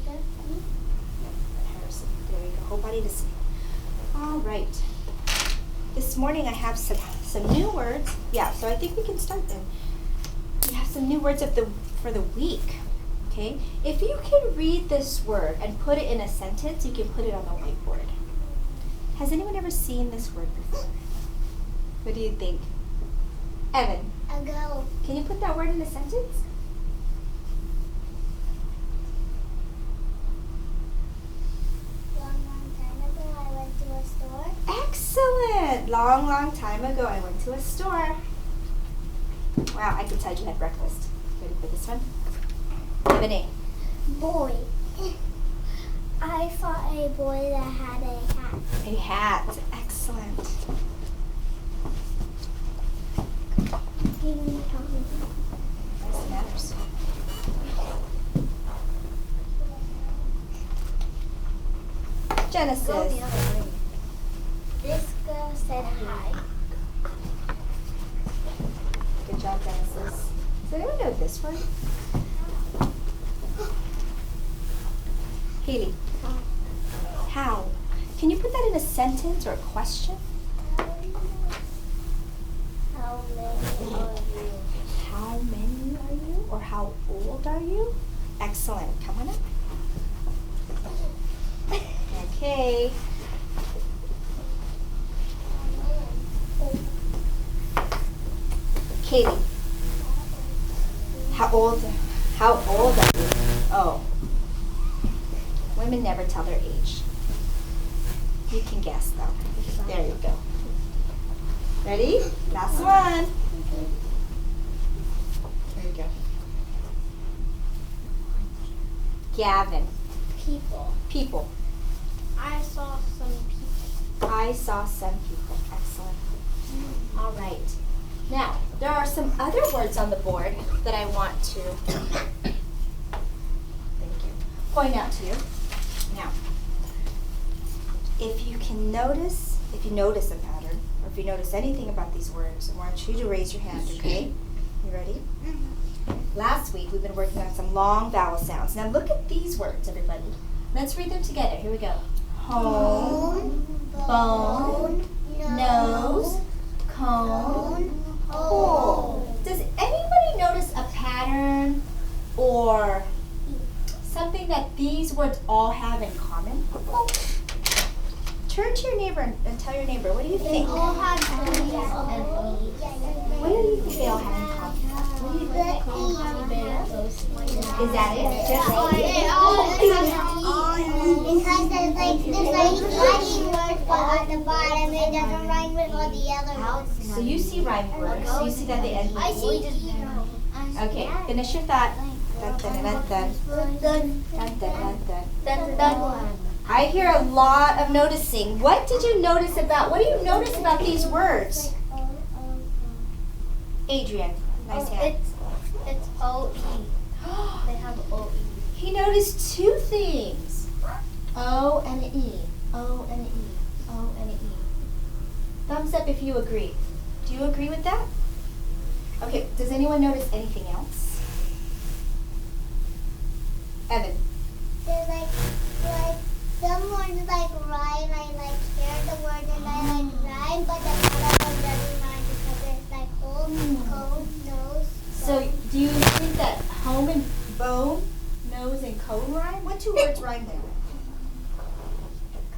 there. Harrison, there you go. Whole body to see. All right. This morning I have some new words. Yeah, so I think we can start then. We have some new words for the week. Okay? If you can read this word and put it in a sentence, you can put it on the whiteboard. Has anyone ever seen this word before? What do you think? Evan, Ago. can you put that word in a sentence? Long time ago, I went to a store. Excellent! Long time ago, I went to a store. Wow, I could tell you had breakfast. Ready for this one? Give an A. Boy. I saw a boy that had a hat. A hat. Excellent. Nice manners. Genesis. This girl said hi. Good job, Genesis. Does anyone know this word? Haley. How? Can you put that in a sentence or a question? How many are you? How many are you? Or how old are you? Excellent. Come on up. Okay. Katie. How old are you? Oh. Women never tell their age. You can guess though. There you go. Ready? Last one. There you go. Gavin. People. I saw some people. I saw some people. Excellent. All right. Now, there are some other words on the board that I want to thank you, point out to you. Now, if you notice a pattern, or if you notice anything about these words, I want you to raise your hand, okay? You ready? Last week, we've been working on some long vowel sounds. Now, look at these words, everybody. Let's read them together. Here we go. Home, bone, nose, cone, hole. Does anybody notice a pattern or something that these words all have in common? Turn to your neighbor and tell your neighbor, what do you think? They all have What do you think they all have in common? What do you think? Is that it? Just because there's rhyming words, but at the bottom it doesn't rhyme with all the other words. So you see rhyming words. So you see that they end with I see. Okay, finish your thought. Dun, dun, dun, dun. Dun, dun, dun, dun. I hear a lot of noticing. What do you notice about these words? Adrian, nice hand. It's O-E. They have O-E. He noticed two things. O and an E. O and an E. O and an E. Thumbs up if you agree. Do you agree with that? Okay, does anyone notice anything else? Evan. There's like some words rhyme. I hear the word and I rhyme, but the other one doesn't rhyme because it's like home, cone, nose. So do you think that home and bone, nose, and cone rhyme? What two words rhyme there?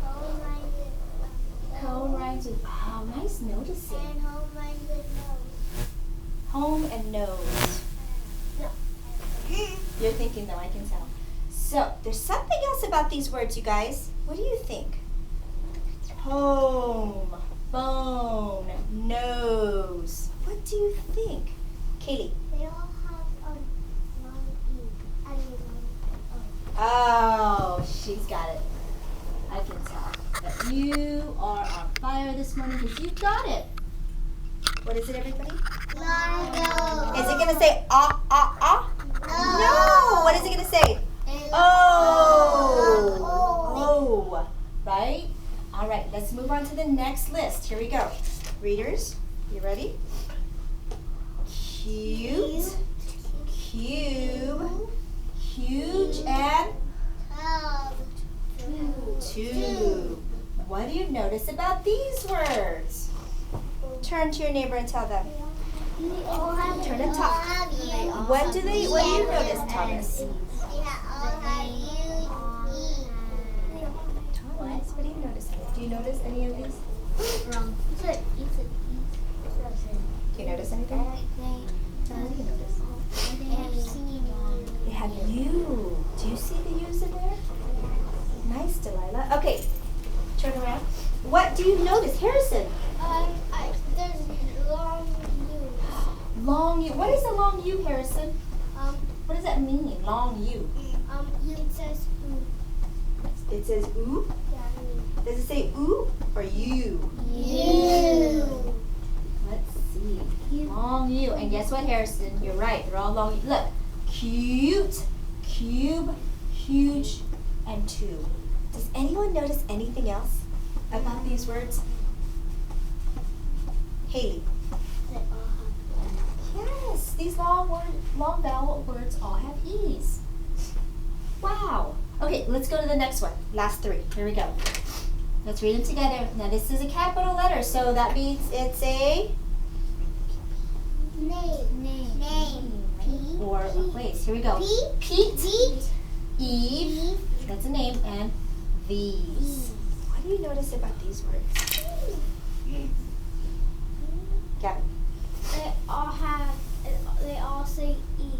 Cone rhymes with Cone rhymes with, oh, nice noticing. and home rhymes with nose. Home and nose. No. You're thinking though, I can tell. So there's something else about these words, you guys. What do you think? Home, bone, nose. What do you think? Kaylee. They all have long E. I mean, long O. Oh, she's got it. I can tell that you are on fire this morning because you got it. What is it, everybody? Long O. Is it going to say ah, ah, ah? No. No. What is it going to say? Oh. Oh. Right? All right, let's move on to the next list. Here we go. Readers, you ready? Cute, cube, huge, and notice about these words? Turn to your neighbor and tell them. Turn and talk. What do you notice, Thomas? Thomas, what do you notice? Do you notice any of these? Do you notice anything? What do you notice? They have U. Do you see the U's in there? Nice, Delilah. Okay, turn around. What do you notice, Harrison? There's long U. Long U. What is a long U, Harrison? What does that mean, long U? It says U. It says oo? Does it say oo or you? U. Let's see. Long U. And guess what, Harrison? You're right. They're all long U. Look. Cute, cube, huge, and tube. Does anyone notice anything else about these words? Haley. Yes, these long vowel words all have E's. Wow. Okay, let's go to the next one. Last three. Here we go. Let's read them together. Now this is a capital letter, so that means it's a Name. or a place. Here we go. Pete, Eve, that's a name, and these. What do you notice about these words? Gavin. They all say E.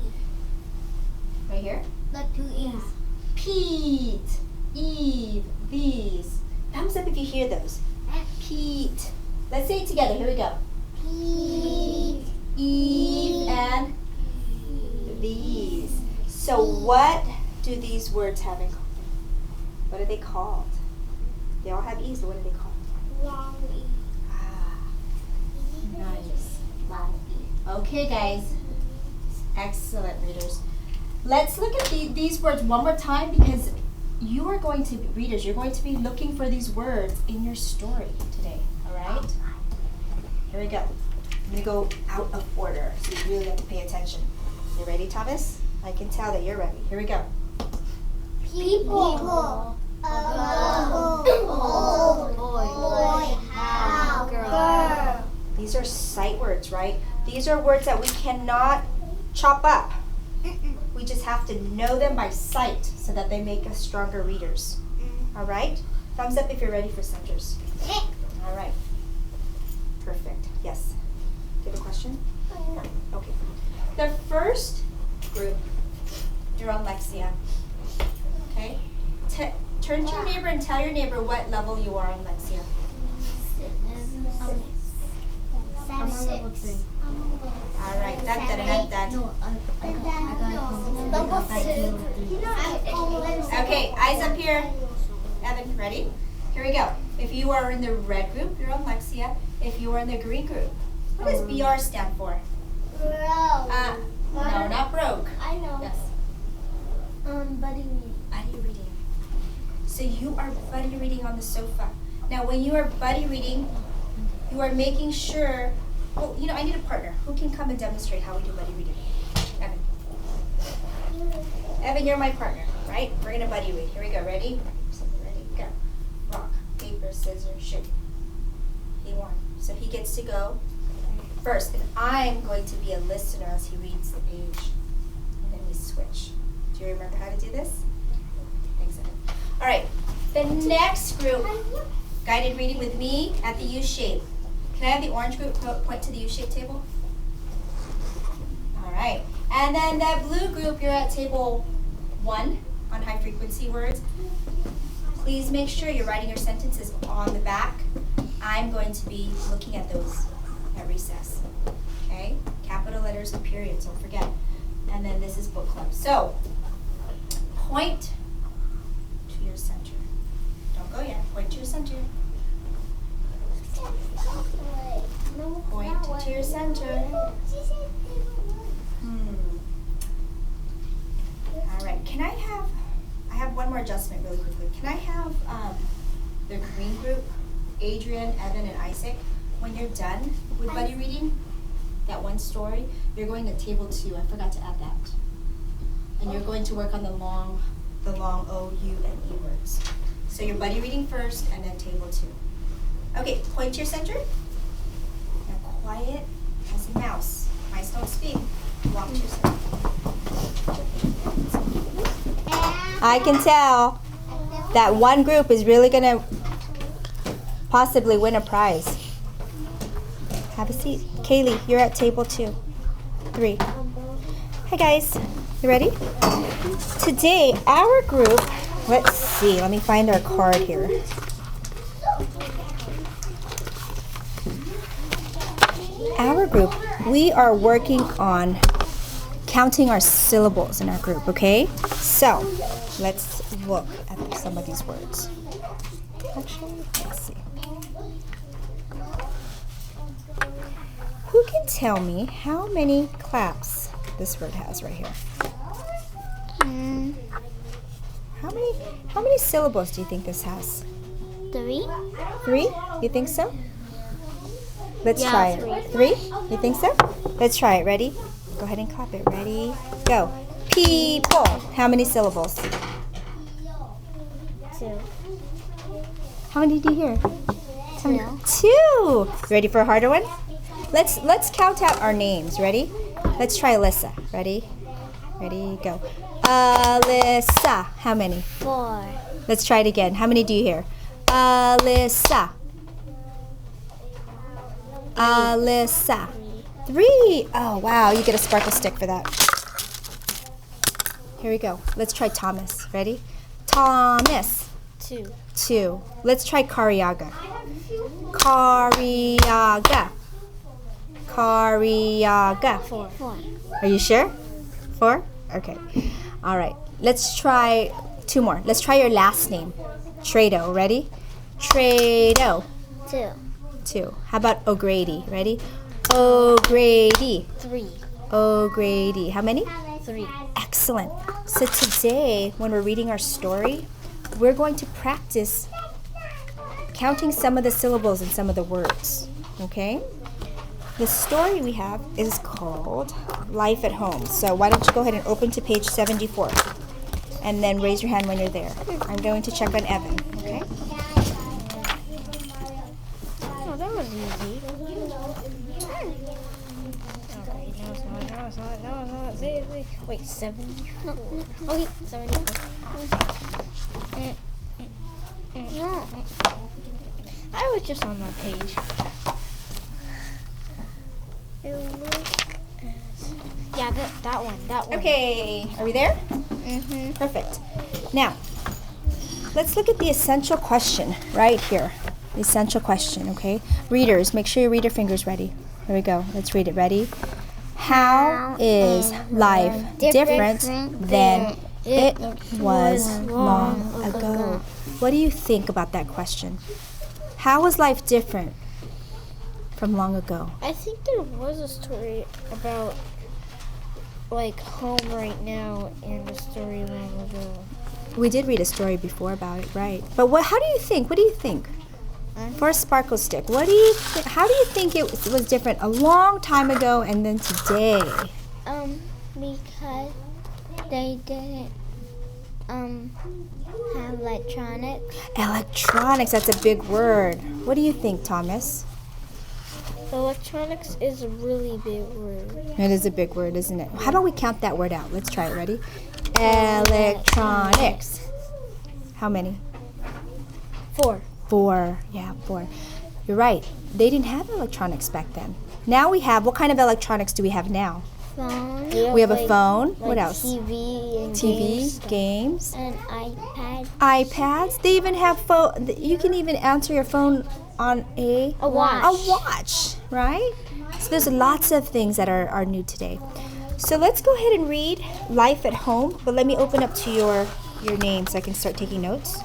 Right here? Like 2 E's. Pete, Eve, these. Thumbs up if you hear those. Pete. Let's say it together. Here we go. Pete. Eve and these. So what do these words have in common? What are they called? They all have E's, but what are they called? Long E. Ah, nice. Long E. Okay, guys. Excellent, readers. Let's look at these words one more time because you are going to be, readers, you're going to be looking for these words in your story today, all right? Here we go. I'm going to go out of order, so you really have to pay attention. You ready, Thomas? I can tell that you're ready. Here we go. People. Old boy. How. Girl. These are sight words, right? These are words that we cannot chop up. We just have to know them by sight so that they make us stronger readers. All right? Thumbs up if you're ready for centers. All right. Perfect. Yes. Do you have a question? Okay. The first group, you're on Lexia. Okay? Turn to your neighbor and tell your neighbor what level you are on Lexia. I'm on level 3. All right. Okay, eyes up here. Evan, ready? Here we go. If you are in the red group, you're on Lexia. If you are in the green group, what does BR stand for? No, not broke. I know. Yes. Buddy reading. Buddy reading. So you are buddy reading on the sofa. Now, when you are buddy reading, you are making sure. Well, I need a partner. Who can come and demonstrate how we do buddy reading? Evan. Evan, you're my partner, right? We're gonna buddy read. Here we go. Ready? Ready? Go. Rock, paper, scissors, shoot. He won. So he gets to go first, and I'm going to be a listener as he reads the page. And then we switch. Do you remember how to do this? Thanks, Evan. All right. The next group, guided reading with me at the U shape. Can I have the orange group point to the U-shaped table? All right. And then that blue group, you're at table 1 on high frequency words. Please make sure you're writing your sentences on the back. I'm going to be looking at those at recess. Okay? Capital letters and periods, don't forget. And then this is book club. So, point to your center. Don't go yet. Point to your center. Point to your center. All right. I have one more adjustment really quickly. Can I have the green group, Adrian, Evan, and Isaac, when you're done with buddy reading, that one story, you're going to table 2. I forgot to add that. And you're going to work on the long O, U, and E words. So you're buddy reading first and then table 2. Okay, point to your center. Now quiet as a mouse. Mice don't speak. Walk to your center. I can tell that one group is really going to possibly win a prize. Have a seat. Kaylee, you're at table 2. 3. Hi guys, you ready? Today, our group, let's see, let me find our card here. Our group, we are working on counting our syllables in our group, okay? So, let's look at some of these words. Actually, let's see. Who can tell me how many claps this word has right here? How many syllables do you think this has? 3. 3? You think so? Let's Yeah, try it. 3? You think so? Let's try it. Ready? Go ahead and clap it. Ready? Go. People. How many syllables? 2. How many do you hear? 2. 2. Ready for a harder one? Let's count out our names. Ready? Let's try Alyssa. Ready? Ready? Go. Alyssa. How many? 4. Let's try it again. How many do you hear? Alyssa. Alyssa. 3. Oh, wow. You get a sparkle stick for that. Here we go. Let's try Thomas. Ready? Thomas. 2. 2. Let's try Cariaga. Cariaga. Cariaga. 4. Are you sure? 4? Okay. All right. Let's try 2 more. Let's try your last name. Trado. Ready? Trado. 2. 2. How about O'Grady? Ready? O'Grady. 3. O'Grady. How many? 3. Excellent. So today, when we're reading our story, we're going to practice counting some of the syllables and some of the words. Okay? The story we have is called Life at Home. So why don't you go ahead and open to page 74. And then raise your hand when you're there. I'm going to check on Evan. Okay? Oh, that was easy. Okay, wait, 74. Okay, 74. No. I was just on that page. Yeah, that one. Okay. Are we there? Mm-hmm. Perfect. Now, let's look at the essential question right here. The essential question, okay? Readers, make sure you read your fingers ready. Here we go. Let's read it. Ready? How is life different than it was long ago? What do you think about that question? How was life different from long ago? I think there was a story about like home right now and a story long ago. We did read a story before about it, right? But how do you think? What do you think? For a sparkle stick, how do you think it was different a long time ago and then today? Because they didn't have electronics. Electronics, that's a big word. What do you think, Thomas? Electronics is a really big word. It is a big word, isn't it? How about we count that word out? Let's try it. Ready? Electronics. How many? 4. 4. Yeah, 4. You're right. They didn't have electronics back then. Now we have, what kind of electronics do we have now? Phone. We have a phone. What else? TV and TV, games. And iPad. iPads. They even have phone. You can even answer your phone on a watch. A watch, right? So there's lots of things that are new today. So let's go ahead and read Life at Home. But let me open up to your name so I can start taking notes.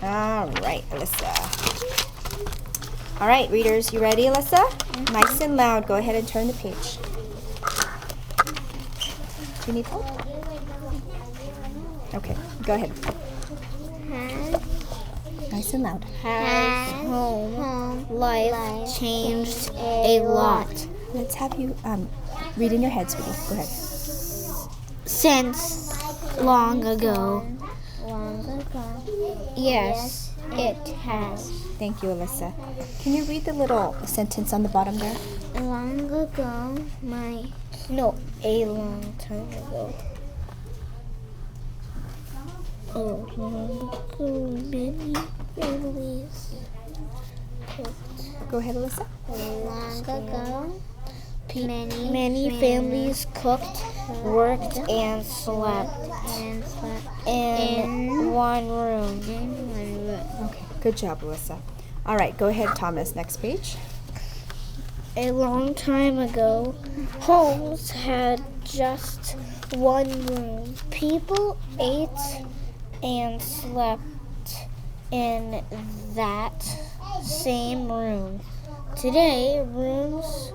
All right, Alyssa. All right, readers, you ready, Alyssa? Mm-hmm. Nice and loud. Go ahead and turn the page. Do you need help? Okay, go ahead. Nice and loud. Has home life changed a lot Let's have you read in your head, sweetie. Go ahead. since long ago. Long ago. Yes, It has. Thank you, Alyssa. Can you read the little sentence on the bottom there? Long ago, a long time ago. Oh, long ago, many families cooked. Go ahead, Alyssa. Long ago, many families cooked, worked, and slept in one room. Okay, good job, Alyssa. All right, go ahead, Thomas. Next page. A long time ago, homes had just one room. People ate and slept in that same room. Today, rooms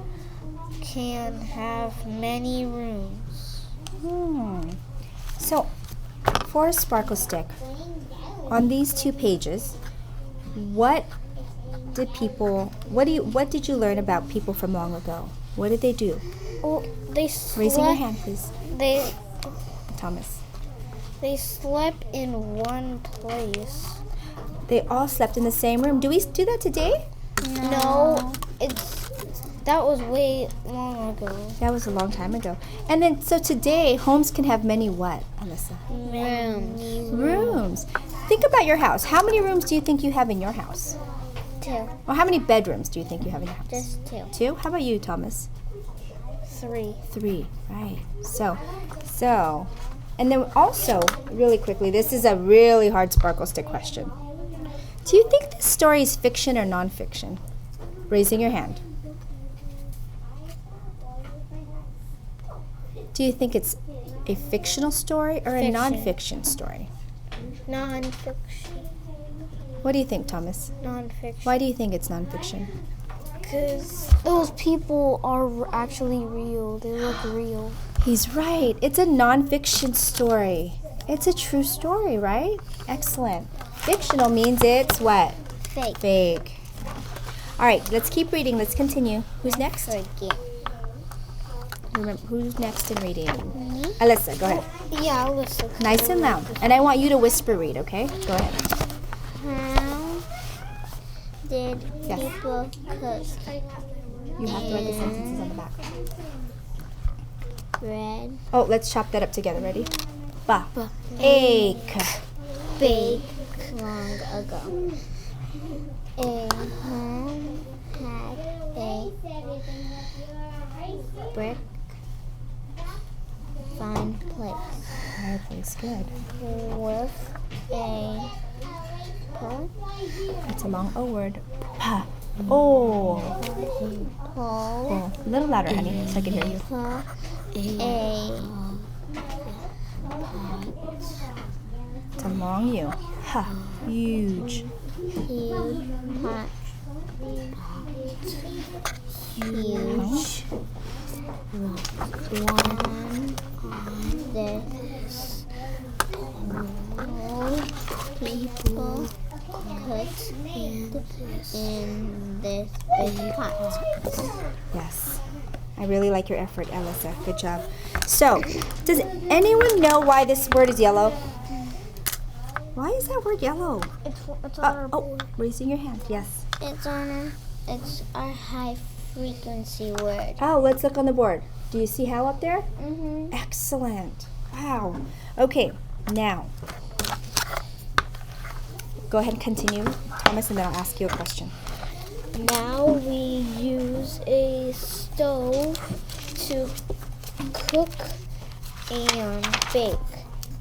can have many rooms. So, for a sparkle stick, on these 2 pages, what did you learn about people from long ago? What did they do? Oh, they slept. Raising your hand, please. Thomas. They slept in one place. They all slept in the same room. Do we do that today? No, that was way long ago. That was a long time ago. And then, so today, homes can have many what, Alyssa? Rooms. Think about your house. How many rooms do you think you have in your house? 2. Or how many bedrooms do you think you have in your house? Just 2. 2? How about you, Thomas? 3. 3, right. So, and then also, really quickly, this is a really hard sparkle stick question. Do you think this story is fiction or nonfiction? Raising your hand. Do you think it's a fictional story or a Fiction. nonfiction story? Non-fiction. What do you think, Thomas? Non-fiction. Why do you think it's nonfiction? Because those people are actually real. They look real. He's right. It's a nonfiction story. It's a true story, right? Excellent. Fictional means it's what? Fake. Fake. All right, let's keep reading. Let's continue. Who's next? Forget. Remember, who's next in reading? Alyssa, go ahead. Yeah, I'll listen. Nice and loud. And I want you to whisper read, okay? Go ahead. How did Yes. people cook You have to write the sentences on the back. bread, Oh, let's chop that up together. Ready? Ba. Ba. Ache. bake long ago? A home had a brick fireplace Good. with a pot, It's a long O word. Pa. Oh. pole, Oh. A little louder, honey, so I can hear you. It's a long U. Ha. Huge. huge pot, huge one on this pole. People cooked in this big pot. Yes. I really like your effort, Alyssa. Good job. So, does anyone know why this word is yellow? Why is that word yellow? It's on Oh, raising your hand. Yes. It's our high frequency word. Oh, let's look on the board. Do you see how up there? Mm-hmm. Excellent. Wow. Okay, now. Go ahead and continue, Thomas, and then I'll ask you a question. Now we use a stove to cook and bake.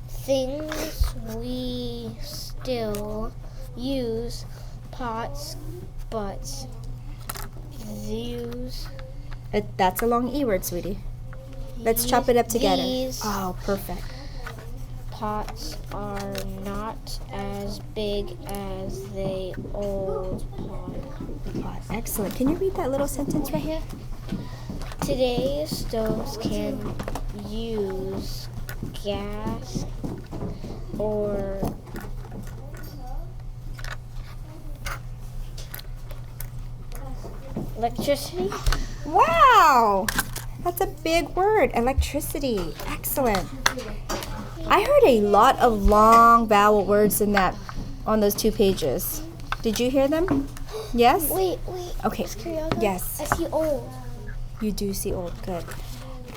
Things we still use pots, but these That's a long E word, sweetie. Let's chop it up together. These Oh, perfect. pots are not as big as the old pot. Excellent. Can you read that little sentence right here? Today's stoves can use gas or electricity. Wow! That's a big word. Electricity. Excellent. I heard a lot of long vowel words in that on those 2 pages? Did you hear them? Yes? Wait. Okay. Miss Cariaga? Yes. I see old. You do see old. Good.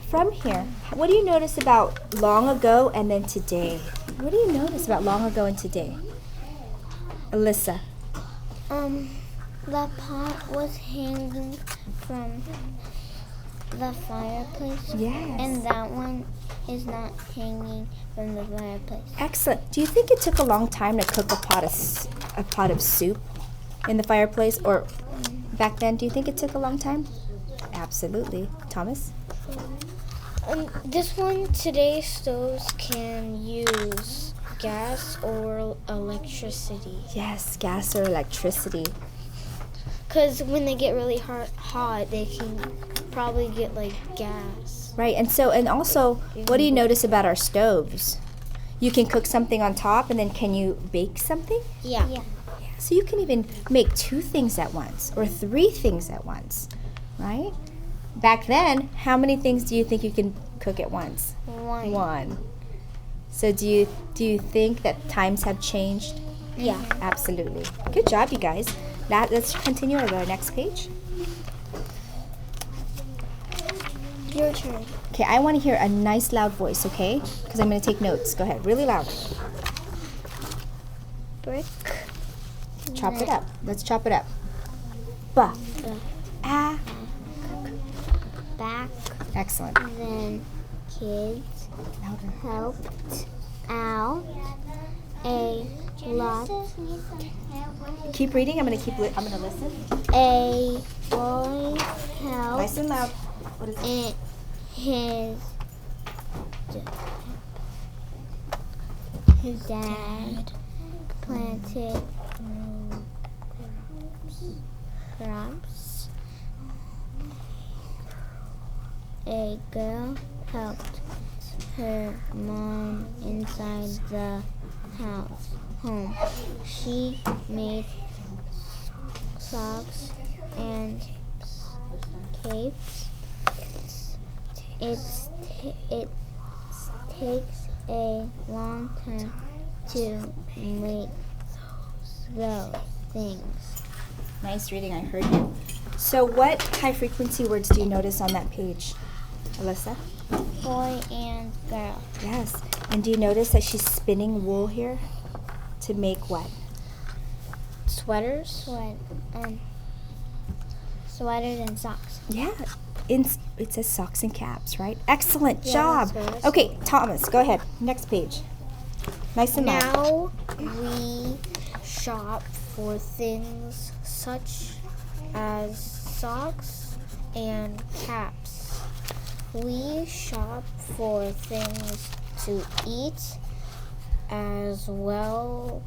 From here, what do you notice about long ago and then today? What do you notice about long ago and today? Alyssa. The pot was hanging from the fireplace. Yes. And that one is not hanging from the fireplace. Excellent. Do you think it took a long time to cook a pot of soup in the fireplace, or back then? Do you think it took a long time? Absolutely. Thomas? This one, today's stoves can use gas or electricity. Yes, gas or electricity. Because when they get really hot, they can probably get like gas. Right. And also, what do you notice about our stoves? You can cook something on top, and then can you bake something? Yeah. So you can even make 2 things at once or 3 things at once, right? Back then, how many things do you think you can cook at once? 1. So do you think that times have changed? Yeah. Absolutely. Good job, you guys. Let's continue to our next page. Your turn. Okay, I want to hear a nice loud voice, okay? Because I'm going to take notes. Go ahead, really loud. Brick. Chop it up. Let's chop it up. Ba. Ah. Back. Excellent. Then kids Louder. helped out a lot. Keep reading. I'm going to listen. A boy helped Nice and loud. What is it? and his dad planted crops. A girl helped her mom inside the home. She made socks and capes. It takes a long time to make those things. Nice reading. I heard you. So what high frequency words do you notice on that page, Alyssa? Boy and girl. Yes. And do you notice that she's spinning wool here to make what? Sweaters? Sweaters and socks. Yeah. It says socks and caps, right? Excellent Yeah, job. that's what it Okay, Thomas, go ahead. Next page. Nice and loud. Now we shop for things such as socks and caps. We shop for things to eat as well,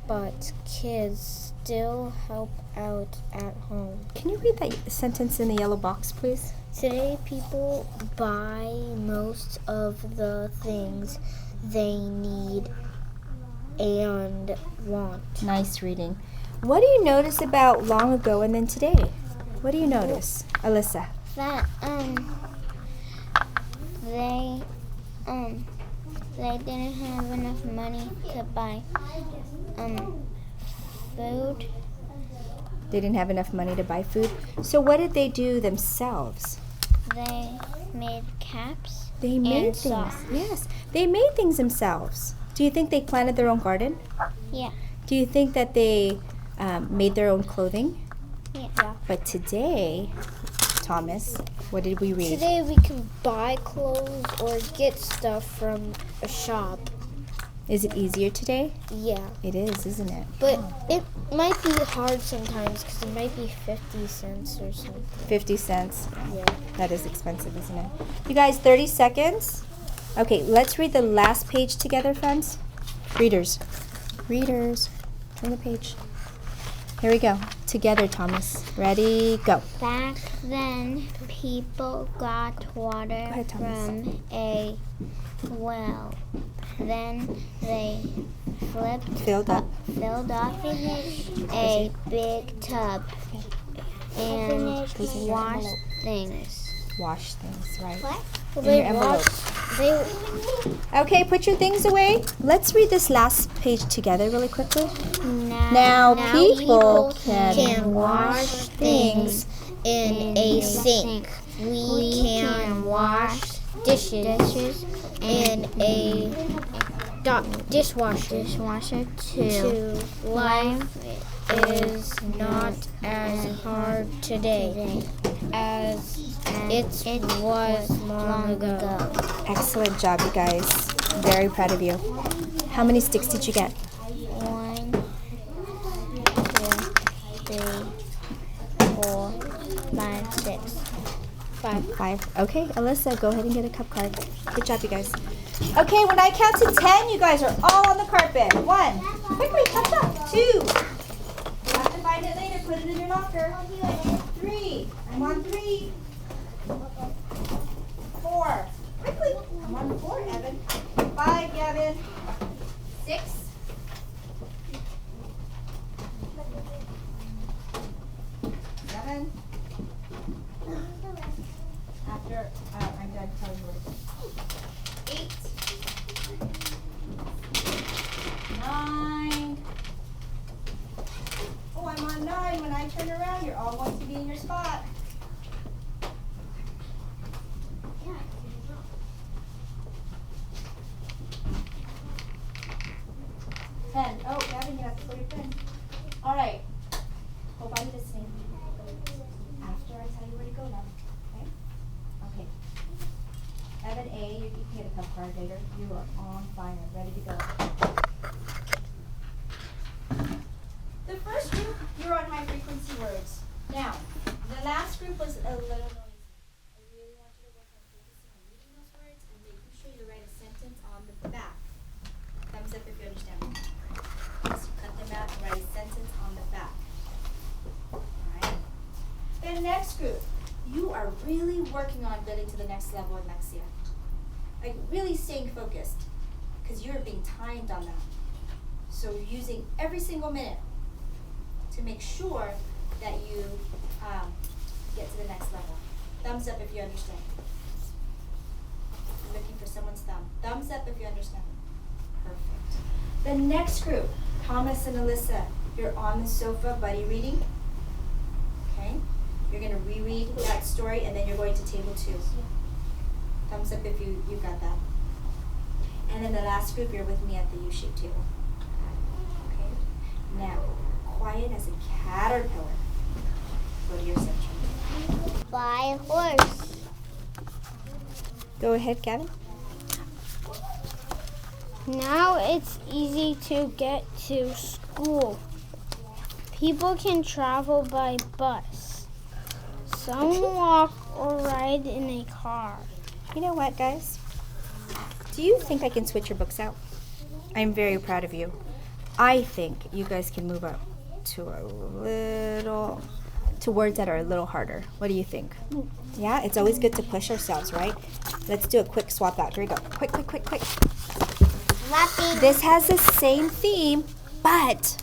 but kids still help out at home. Can you read that sentence in the yellow box, please? Today, people buy most of the things they need and want. Nice reading. What do you notice about long ago and then today? What do you notice, Alyssa? That they didn't have enough money to buy food. They didn't have enough money to buy food. So what did they do themselves? They made caps. They made and things. socks. Yes, they made things themselves. Do you think they planted their own garden? Yeah. Do you think that they made their own clothing? Yeah. But today, Thomas, what did we read? Today we can buy clothes or get stuff from a shop. Is it easier today? Yeah. It is, isn't it? But it might be hard sometimes because it might be 50 cents or something. 50 cents. Yeah. That is expensive, isn't it? You guys, 30 seconds. Okay, let's read the last page together, friends. Readers. Turn the page. Here we go. Together, Thomas. Ready, go. Back then, people got water ahead, Thomas. from a well. Then they Filled up. filled up a big tub and Goes in your washed envelope. things. Wash things, right? What? Well, In they your envelope. washed They Okay, put your things away. Let's read this last page together really quickly. now people can wash things in a sink. We can wash dishes in a dishwasher too. Life is not as hard today as it was long ago. Excellent job, you guys. Very proud of you. How many sticks did you get? 1, 2, 3, 4, 5, 6. 5. Okay, Alyssa, go ahead and get a cup card. Good job, you guys. Okay, when I count to 10, you guys are all on the carpet. 1. Quickly, catch up. 2. You have to find it later. Put it in your locker. 3. I'm on 3. 4. Quickly. I'm on 4, Evan. 5, Gavin. 6. 7. After I'm done telling you what it is. 8. 9. Oh, I'm on 9. When I turn around, you're all going to be in your spot. 10. Oh, Gavin, you have to put your pen. All right. Hope I'm listening. After I tell you where to go now. Okay? Okay. Evan A, you can get a cup card later. You are on fire, ready to go. The first group, you're on high frequency words. Now, the last group was a little noisy. I really want you to work on focusing on reading those words and making sure you write a sentence on the back. Thumbs up if you understand me. So cut them out and write a sentence on the back. Alright? The next group, you are really working on getting to the next level in Lexia. Like really staying focused because you're being timed on that. So you're using every single minute to make sure that you get to the next level. Thumbs up if you understand. I'm looking for someone's thumb. Thumbs up if you understand. Perfect. The next group, Thomas and Alyssa, you're on the sofa buddy reading. Okay? You're going to reread that story and then you're going to table 2. Thumbs up if you got that. And then the last group, you're with me at the U-shaped table. Okay? Now, quiet as a caterpillar. Go to your section. Buy a horse. Go ahead, Gavin. Now it's easy to get to school. People can travel by bus. Some walk or ride in a car. You know what, guys? Do you think I can switch your books out? I'm very proud of you. I think you guys can move up to words that are a little harder. What do you think? Yeah, it's always good to push ourselves, right? Let's do a quick swap out. Here we go. Quick. Lapping. This has the same theme, but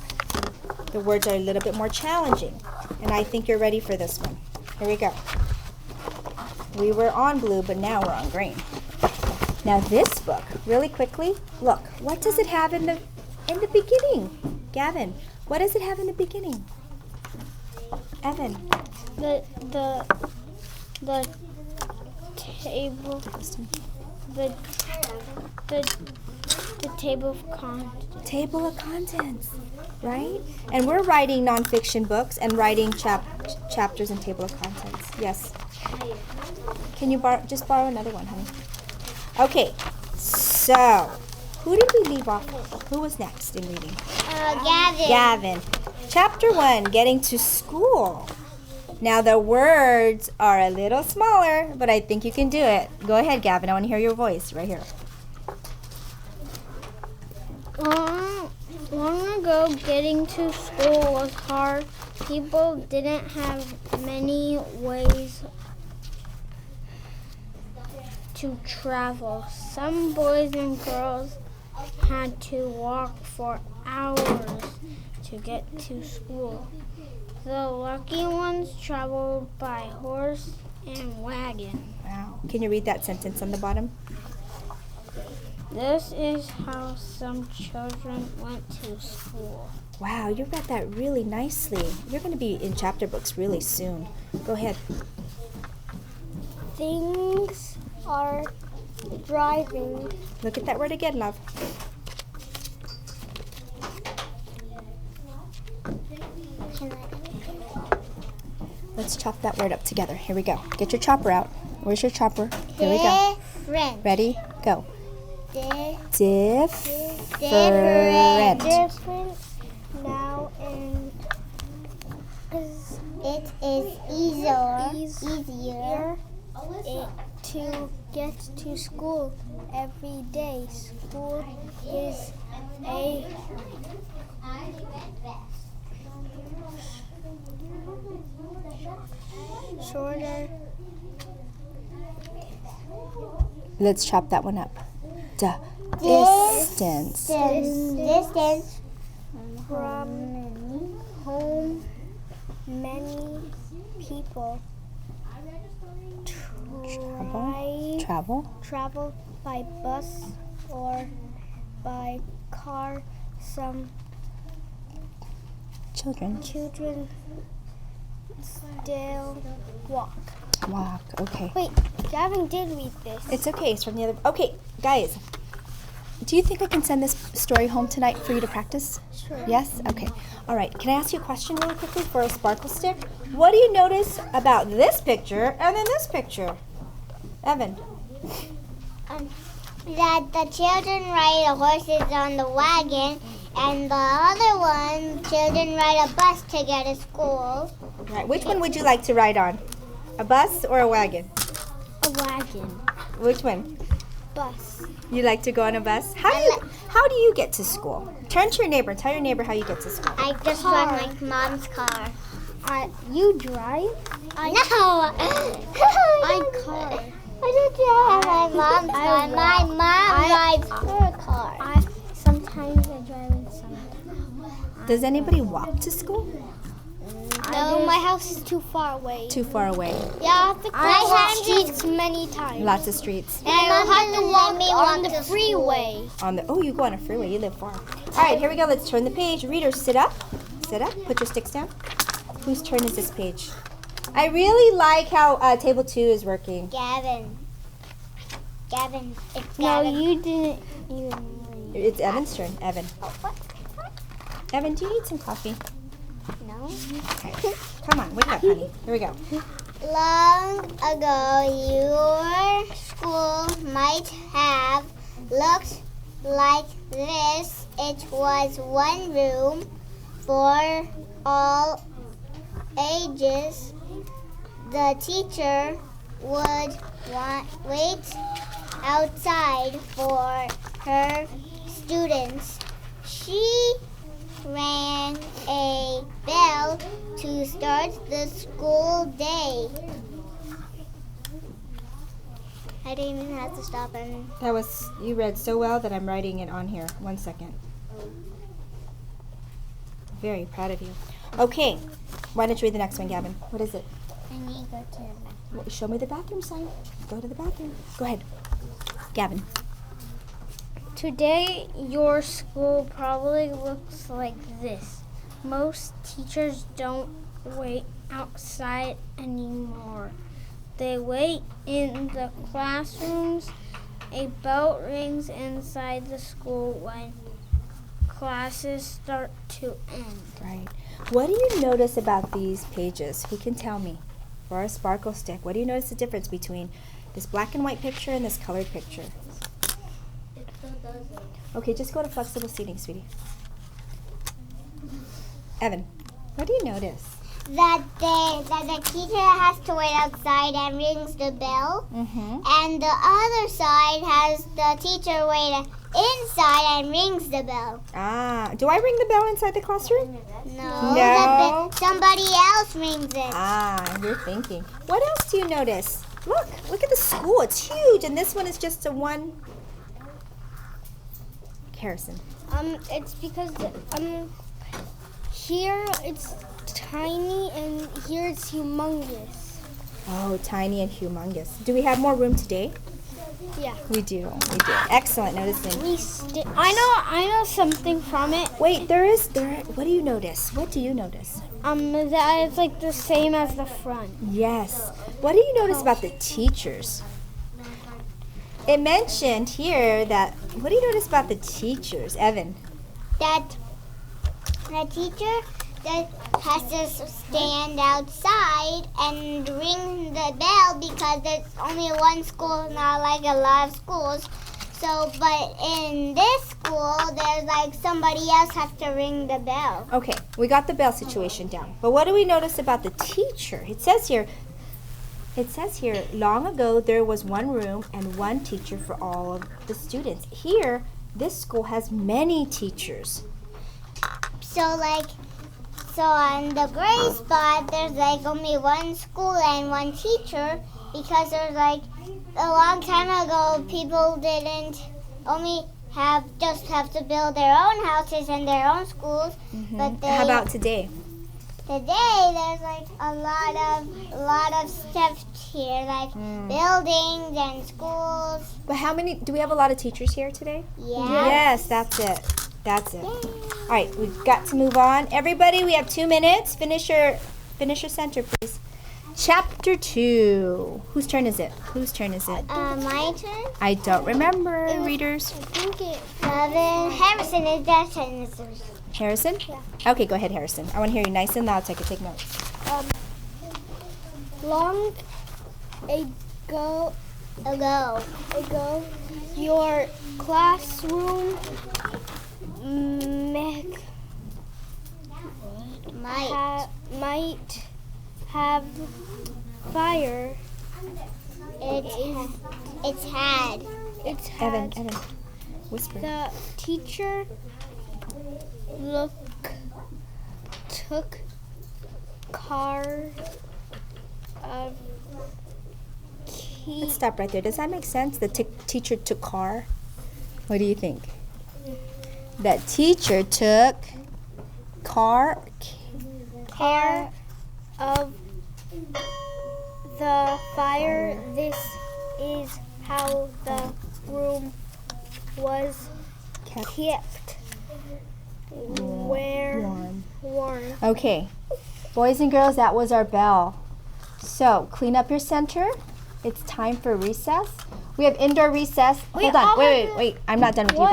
the words are a little bit more challenging. And I think you're ready for this one. Here we go. We were on blue, but now we're on green. Now this book, really quickly, look, what does it have in the beginning? Gavin, what does it have in the beginning? Evan. The table. The table of contents. Table of contents, right? And we're writing nonfiction books and writing chapters and table of contents. Yes. Can you just borrow another one, honey? Okay. So, who did we leave off with? Who was next in reading? Gavin. Gavin. Chapter 1, getting to school. Now the words are a little smaller, but I think you can do it. Go ahead, Gavin. I want to hear your voice right here. Long ago, getting to school was hard. People didn't have many ways to travel. Some boys and girls had to walk for hours to get to school. The lucky ones traveled by horse and wagon. Wow. Can you read that sentence on the bottom? This is how some children went to school. Wow, you read that really nicely. You're going to be in chapter books really soon. Go ahead. Things are driving. Look at that word again, love. Let's chop that word up together. Here we go. Get your chopper out. Where's your chopper? Here we go. Different. Ready? Go. Different. Different now and It is easier to get to school every day. School is a shorter. Let's chop that one up. Distance. Distance From home, many people travel by bus or by car. Some Children. Still walk. Walk. Okay. Wait, Gavin did read this. It's okay. It's from the other. Okay, guys. Do you think I can send this story home tonight for you to practice? Sure. Yes? Okay. All right. Can I ask you a question really quickly for a sparkle stick? What do you notice about this picture and then this picture? Evan. that the children ride the horses on the wagon, and the other one, children ride a bus to get to school. Right. Which one would you like to ride on? A bus or a wagon? A wagon. Which one? Bus. You like to go on a bus? How do you get to school? Turn to your neighbor. Tell your neighbor how you get to school. I just ride my mom's car. You drive? No! I car. I don't drive my mom's car. My mom rides her car. Sometimes I drive and sometimes. Does anybody walk to school? No, my house is too far away. Too far away. Yeah, I have to I have streets many times. Lots of streets. And I have to walk on the freeway. You go on a freeway. You live far. All right, here we go. Let's turn the page. Readers, sit up. Sit up. Put your sticks down. Whose turn is this page? I really like how table 2 is working. Gavin, it's No, Gavin. you didn't even read. It's Evan's turn. Evan. Evan, do you need some coffee? No. Okay. Come on, wake up, honey. Here we go. Long ago, your school might have looked like this. It was one room for all ages. The teacher would wait outside for her students. She rang a bell to start the school day. I didn't even have to stop and You read so well that I'm writing it on here. 1 second. Very proud of you. Okay, why don't you read the next one, Gavin? What is it? I need to go to the bathroom. Show me the bathroom sign. Go to the bathroom. Go ahead. Gavin. Today, your school probably looks like this. Most teachers don't wait outside anymore. They wait in the classrooms. A bell rings inside the school when classes start to end. Right. What do you notice about these pages? Who can tell me? For a sparkle stick, what do you notice the difference between this black and white picture and this colored picture? Okay, just go to flexible seating, sweetie. Evan, what do you notice? That the teacher has to wait outside and rings the bell. Mm-hmm. And the other side has the teacher wait inside and rings the bell. Ah, do I ring the bell inside the classroom? No. Somebody else rings it. Ah, you're thinking. What else do you notice? Look at the school. It's huge, and this one is just a one. Harrison. It's because here it's tiny and here it's humongous. Oh, tiny and humongous. Do we have more room today? Yeah. We do. Excellent noticing. I know something from it. Wait, what do you notice? That it's like the same as the front. Yes. What do you notice about the teachers? It mentioned here that, what do you notice about the teachers, Evan? That the teacher that has to stand outside and ring the bell because there's only one school, not like a lot of schools. So, but in this school, there's like somebody else has to ring the bell. Okay, we got the bell situation down. But what do we notice about the teacher? It says here, long ago there was one room and one teacher for all of the students. Here, this school has many teachers. So on the gray spot, there's like only one school and one teacher because there's like a long time ago, people didn't only have to build their own houses and their own schools. But How about today? Today, there's like a lot of stuff here, like buildings and schools. But do we have a lot of teachers here today? Yeah. Yes, that's it. All right, we've got to move on. Everybody, we have 2 minutes. Finish your center, please. Chapter 2. Whose turn is it? My turn. I don't remember, readers. I think it's Harrison is that turn. Harrison? Yeah. Okay, go ahead, Harrison. I want to hear you nice and loud so I can take notes. Long ago, your classroom might have fire. It's had. Evan, whisper. The teacher took care of Let's stop right there. Does that make sense? The teacher took car? What do you think? That teacher took care of the fire. This is how the room was kept warm. Okay. Boys and girls, that was our bell. So, clean up your center. It's time for recess. We have indoor recess. Hold on. Wait. I'm not done with you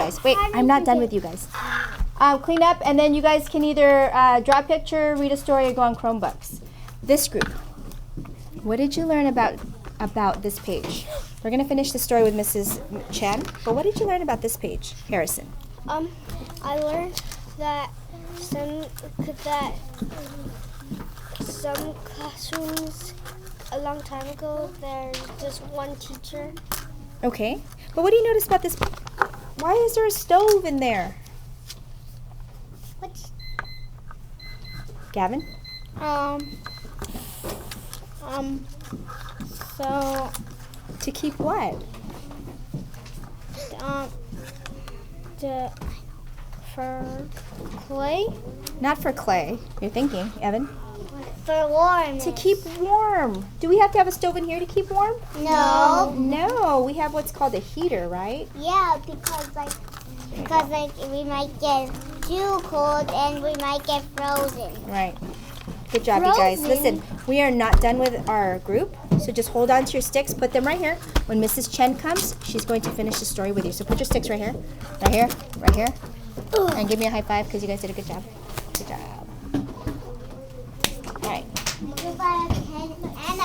guys. Clean up, and then you guys can either draw a picture, read a story, or go on Chromebooks. This group. What did you learn about this page? We're going to finish the story with Mrs. Chen, but what did you learn about this page, Harrison? I learned that some classrooms a long time ago there's just one teacher. Okay, but what do you notice about this? Why is there a stove in there? Gavin? So to keep what? For clay? Not for clay. You're thinking, Evan. For warm. To keep warm. Do we have to have a stove in here to keep warm? No. No, we have what's called a heater, right? Yeah, because we might get too cold and we might get frozen. Right. Good job, you guys. Listen, we are not done with our group, so just hold on to your sticks. Put them right here. When Mrs. Chen comes, she's going to finish the story with you. So put your sticks right here, right here, right here. And give me a high five because you guys did a good job. Good job. All right. Goodbye, and